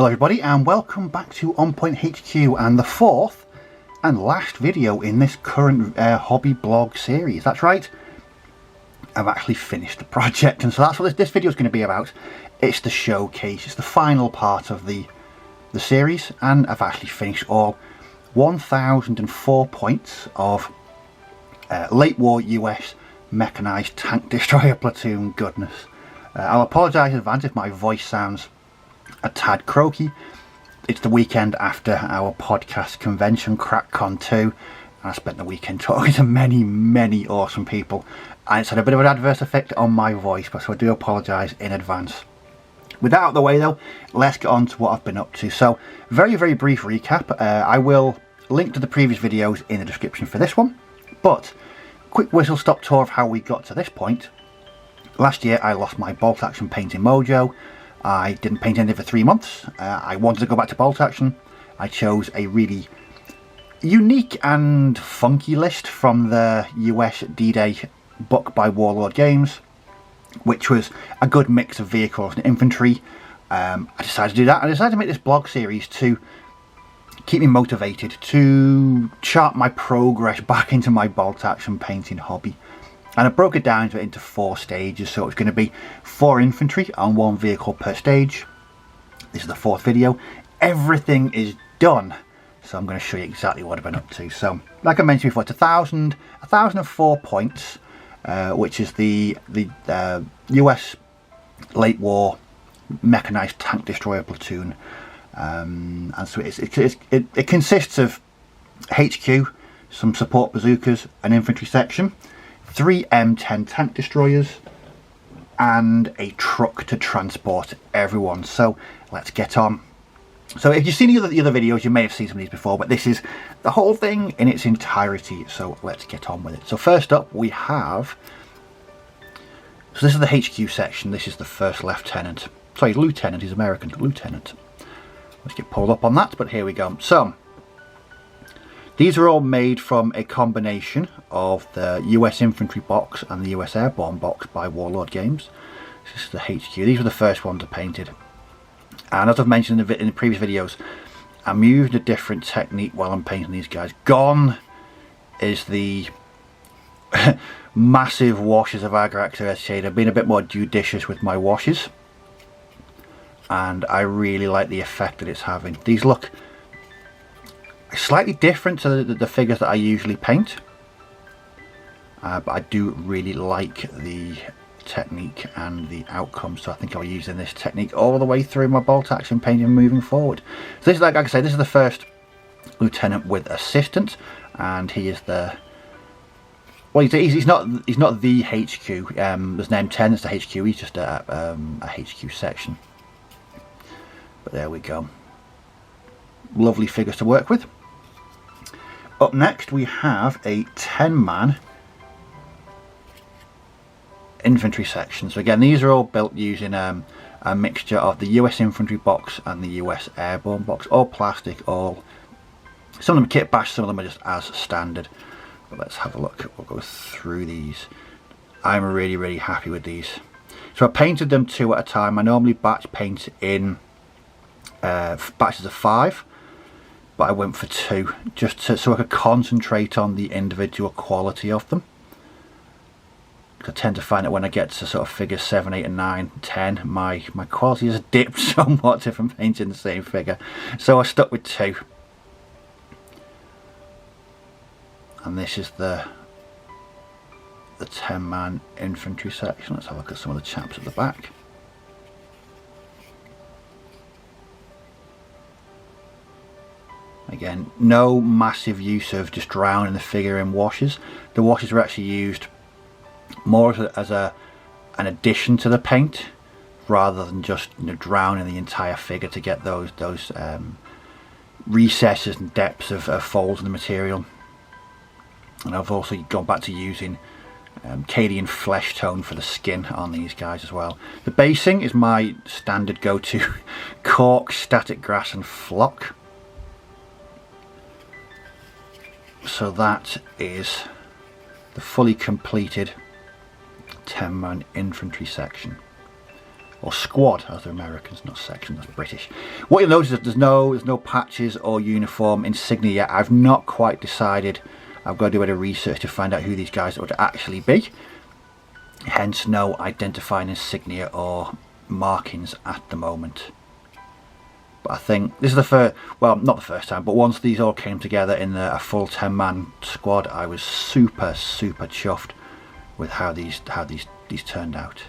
Hello everybody and welcome back to On Point HQ and the fourth and last video in this current hobby blog series. That's right, I've actually finished the project, and so that's what this video is going to be about. It's the showcase, it's the final part of the series, and I've actually finished all 1004 points of late war US Mechanised Tank Destroyer Platoon goodness. I'll apologise in advance if my voice sounds a tad croaky. It's the weekend after our podcast convention, CrackCon 2, and I spent the weekend talking to many awesome people, and it's had a bit of an adverse effect on my voice, but so I do apologise in advance. With that out of the way though, let's get on to what I've been up to. So, very brief recap. I will link to the previous videos in the description for this one, but quick whistle stop tour of how we got to this point. Last year I lost my bolt action painting mojo. I didn't paint anything for 3 months. I wanted to go back to bolt action. I chose a really unique and funky list from the US D-Day book by Warlord Games, which was a good mix of vehicles and infantry. I decided to do that. I decided to make this blog series to keep me motivated, to chart my progress back into my bolt action painting hobby. And I broke it down into 4 stages, so it's going to be 4 infantry on 1 vehicle per stage. This is the 4th video. Everything is done, so I'm going to show you exactly what I've been up to. So, like I mentioned before, it's 1,004 points, which is the US late war Mechanised Tank Destroyer Platoon. And so it consists of HQ, some support bazookas, an infantry section, 3 M10 tank destroyers, and a truck to transport everyone. So let's get on. So if you've seen the other videos, you may have seen some of these before, but this is the whole thing in its entirety, so let's get on with it. So first up we have, so this is the HQ section. This is the first lieutenant, sorry, lieutenant, he's American, lieutenant. Let's get pulled up on that, but here we go. So these are all made from a combination of the US Infantry box and the US Airborne box by Warlord Games. This is the HQ. These were the first ones I painted. And as I've mentioned in the previous videos, I'm using a different technique while I'm painting these guys. Gone is the massive washes of Agar shade. I've been a bit more judicious with my washes, and I really like the effect that it's having. These look slightly different to the figures that I usually paint, but I do really like the technique and the outcome, so I think I'll be using this technique all the way through my bolt action painting moving forward. So this is, like I say, this is the first lieutenant with assistant, and he is the, well, he's not the HQ. There's an M10, it's the HQ. He's just a HQ section. But there we go. Lovely figures to work with. Up next we have a 10-man infantry section. So again, these are all built using a mixture of the US Infantry box and the US Airborne box. All plastic, all, some of them kit bash, some of them are just as standard. But let's have a look. We'll go through these. I'm really happy with these. So I painted them 2 at a time. I normally batch paint in batches of 5, but I went for 2 just so I could concentrate on the individual quality of them. I tend to find that when I get to sort of figures 7, 8 and 9, 10, my quality has dipped somewhat if I'm painting the same figure. So I stuck with 2. And this is the 10-man infantry section. Let's have a look at some of the chaps at the back. Again, no massive use of just drowning the figure in washes. The washes are actually used more as an addition to the paint, rather than just, you know, drowning the entire figure to get those recesses and depths of folds in the material. And I've also gone back to using Cadian flesh tone for the skin on these guys as well. The basing is my standard go-to cork, static grass and flock. So that is the fully completed 10-man infantry section. or squad as they're Americans, not section, that's British. What you'll notice is that there's no patches or uniform insignia yet. I've not quite decided. I've got to do a bit of research to find out who these guys would actually be. Hence no identifying insignia or markings at the moment. But I think this is the first, well, not the first time, but once these all came together in a full 10-man squad, I was super chuffed with how these turned out.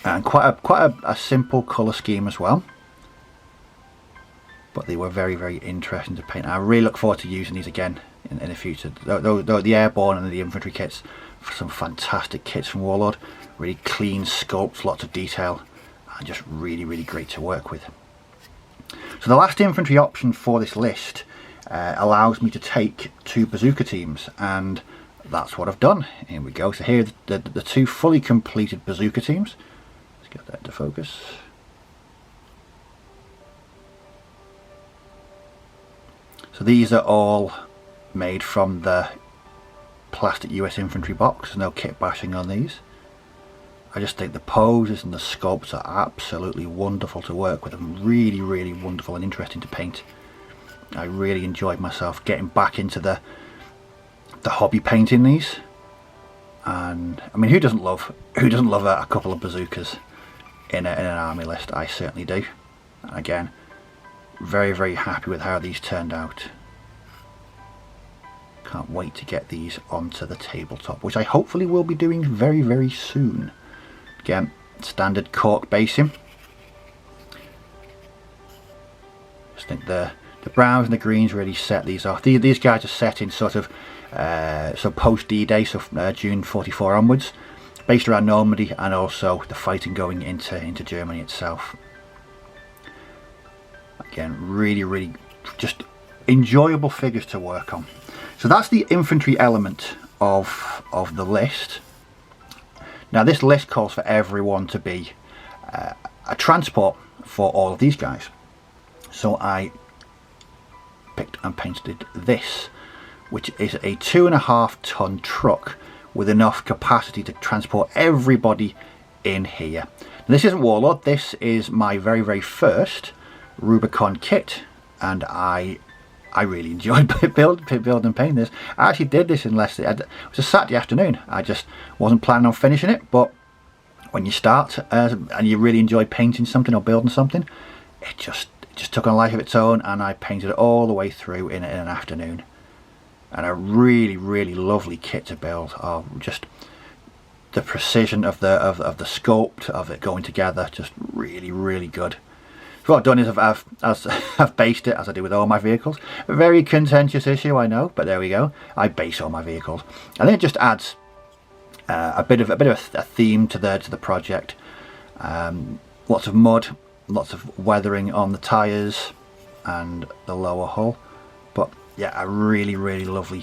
And quite a simple colour scheme as well, but they were very interesting to paint. I really look forward to using these again in the future. The airborne and the infantry kits, some fantastic kits from Warlord, really clean sculpts, lots of detail, and just really great to work with. So the last infantry option for this list allows me to take 2 bazooka teams, and that's what I've done. Here we go. So here are the 2 fully completed bazooka teams. Let's get that to focus. So these are all made from the plastic US infantry box. There's no kit bashing on these. I just think the poses and the sculpts are absolutely wonderful to work with, and really wonderful and interesting to paint. I really enjoyed myself getting back into the hobby painting these. And I mean, who doesn't love a couple of bazookas in an army list? I certainly do. And again, very happy with how these turned out. Can't wait to get these onto the tabletop, which I hopefully will be doing very soon. Again, standard cork basing. Just think the browns and the greens really set these off. These guys are set in sort of so post D-Day, so June 44 onwards, based around Normandy, and also the fighting going into Germany itself. Again, really just enjoyable figures to work on. So that's the infantry element of the list. Now this list calls for everyone to be a transport for all of these guys. So I picked and painted this, which is a 2.5 ton truck with enough capacity to transport everybody in here. Now, this isn't Warlord, this is my very first Rubicon kit, and I really enjoyed building and painting this. I actually did this in less than, it was a Saturday afternoon. I just wasn't planning on finishing it, but when you start and you really enjoy painting something or building something, it just took on a life of its own, and I painted it all the way through in an afternoon. And a really lovely kit to build. Just the precision of the sculpt of it going together, just really good. So what I've done is I've based it, as I do with all my vehicles. A very contentious issue, I know, but there we go. I base all my vehicles, and then it just adds a bit of a theme to the project. Lots of mud, lots of weathering on the tyres and the lower hull. But yeah, a really lovely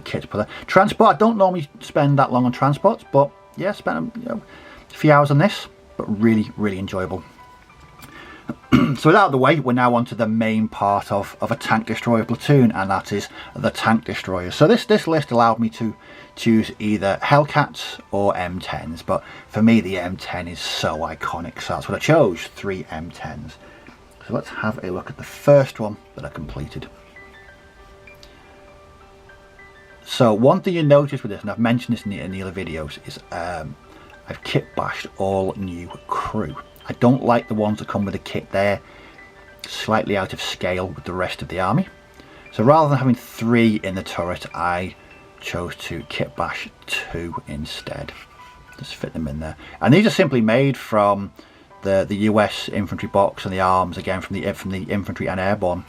kit to put there. Transport, I don't normally spend that long on transports, but yeah, spent a few hours on this, but really enjoyable. So with that out of the way, we're now on to the main part of a tank destroyer platoon, and that is the tank destroyers. So this list allowed me to choose either Hellcats or M10s, but for me the M10 is so iconic, so that's what I chose, 3 M10s. So let's have a look at the first one that I completed. So one thing you notice with this, and I've mentioned this in the other videos, is I've kit bashed all new crew. I don't like the ones that come with a kit there, slightly out of scale with the rest of the army. So rather than having 3 in the turret, I chose to kit bash 2 instead. Just fit them in there. And these are simply made from the US infantry box and the arms, again from the infantry and airborne.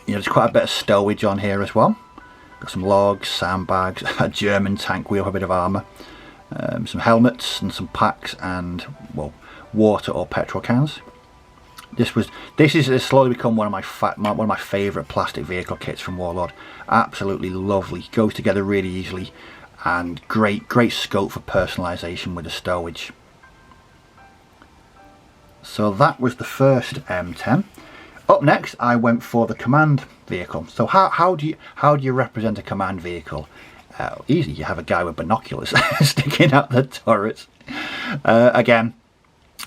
You know, there's quite a bit of stowage on here as well. Got some logs, sandbags, a German tank wheel for a bit of armour, some helmets and some packs, and well, water or petrol cans. This has slowly become one of my favourite plastic vehicle kits from Warlord. Absolutely lovely, goes together really easily, and great scope for personalisation with the stowage. So that was the first M10. Up next, I went for the command vehicle. So how do you represent a command vehicle? easy, you have a guy with binoculars sticking out the turrets. Again,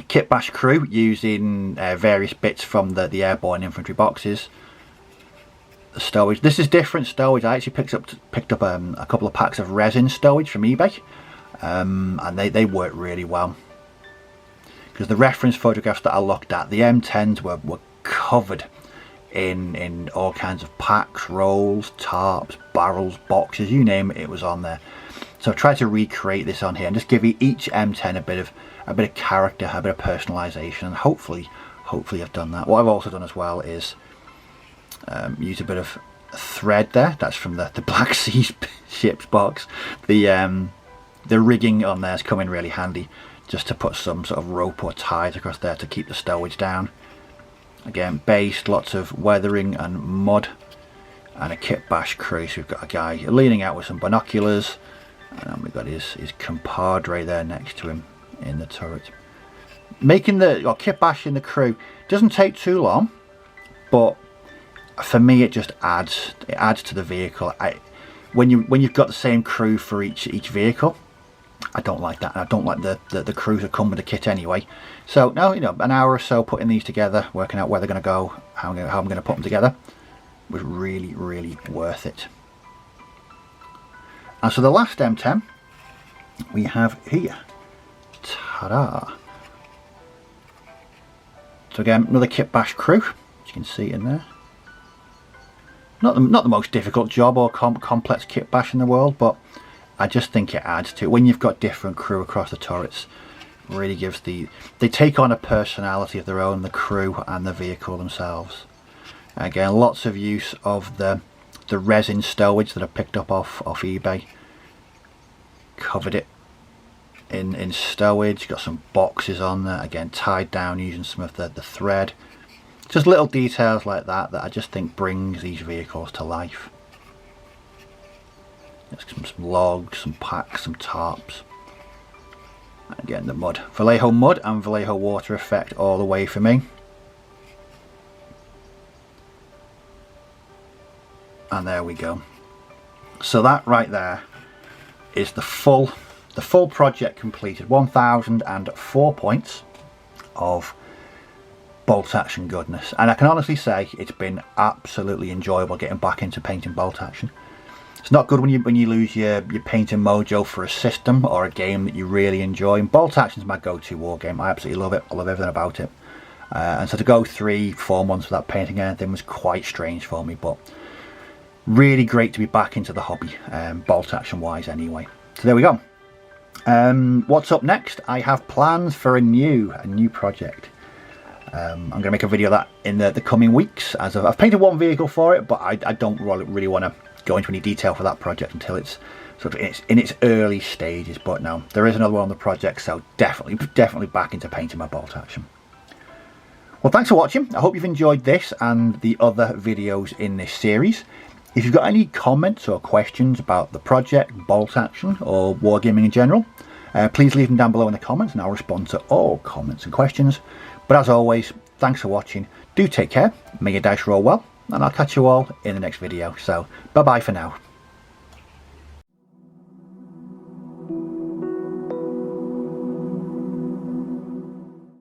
kit bash crew using various bits from the airborne infantry boxes. The stowage, this is different stowage. I actually picked up a couple of packs of resin stowage from eBay, and they work really well, because the reference photographs that I looked at, the M10s were covered in all kinds of packs, rolls, tarps, barrels, boxes, you name it, it was on there. So I've tried to recreate this on here and just give each M10 a bit of character, a bit of personalization, and hopefully I've done that. What I've also done as well is use a bit of thread there. That's from the Black Sea ships box. The rigging on there has come in really handy, just to put some sort of rope or ties across there to keep the stowage down. Again, based, lots of weathering and mud, and a kit bash crew. So we've got a guy leaning out with some binoculars, and we've got his compadre there next to him in the turret. Making kit bashing the crew doesn't take too long, but for me it just adds to the vehicle. When you've got the same crew for each vehicle, I don't like that. I don't like the crews that come with the kit anyway. So now, an hour or so putting these together, working out where they're going to go, how I'm going to put them together, was really worth it. And so the last M10 we have here. Ta-da! So again, another kit bash crew, as you can see in there. Not the most difficult job or complex kit bash in the world, but I just think it adds to it. When you've got different crew across the turrets, really gives they take on a personality of their own, the crew and the vehicle themselves. Again, lots of use of the resin stowage that I picked up off eBay. Covered it in stowage, got some boxes on there, again tied down using some of the thread. Just little details like that I just think brings these vehicles to life. Some logs, some packs, some tarps. And again, the mud. Vallejo mud and Vallejo water effect all the way for me. And there we go. So that right there is the full project completed. 1004 points of bolt action goodness, and I can honestly say it's been absolutely enjoyable getting back into painting bolt action. It's not good when you lose your painting mojo for a system or a game that you really enjoy, and bolt action is my go-to war game. I absolutely love it. I love everything about it, and so to go 3-4 months without painting anything was quite strange for me, but really great to be back into the hobby, bolt action wise anyway. So there we go. What's up next? I have plans for a new project. I'm going to make a video of that in the coming weeks, as I've painted one vehicle for it, but I don't really want to go into any detail for that project until it's sort of in its early stages. But no, there is another one on the project, so definitely back into painting my bolt action. Well, thanks for watching. I hope you've enjoyed this and the other videos in this series. If you've got any comments or questions about the project, bolt action, or wargaming in general, please leave them down below in the comments and I'll respond to all comments and questions. But as always, thanks for watching. Do take care, may your dice roll well, and I'll catch you all in the next video. So, bye bye for now.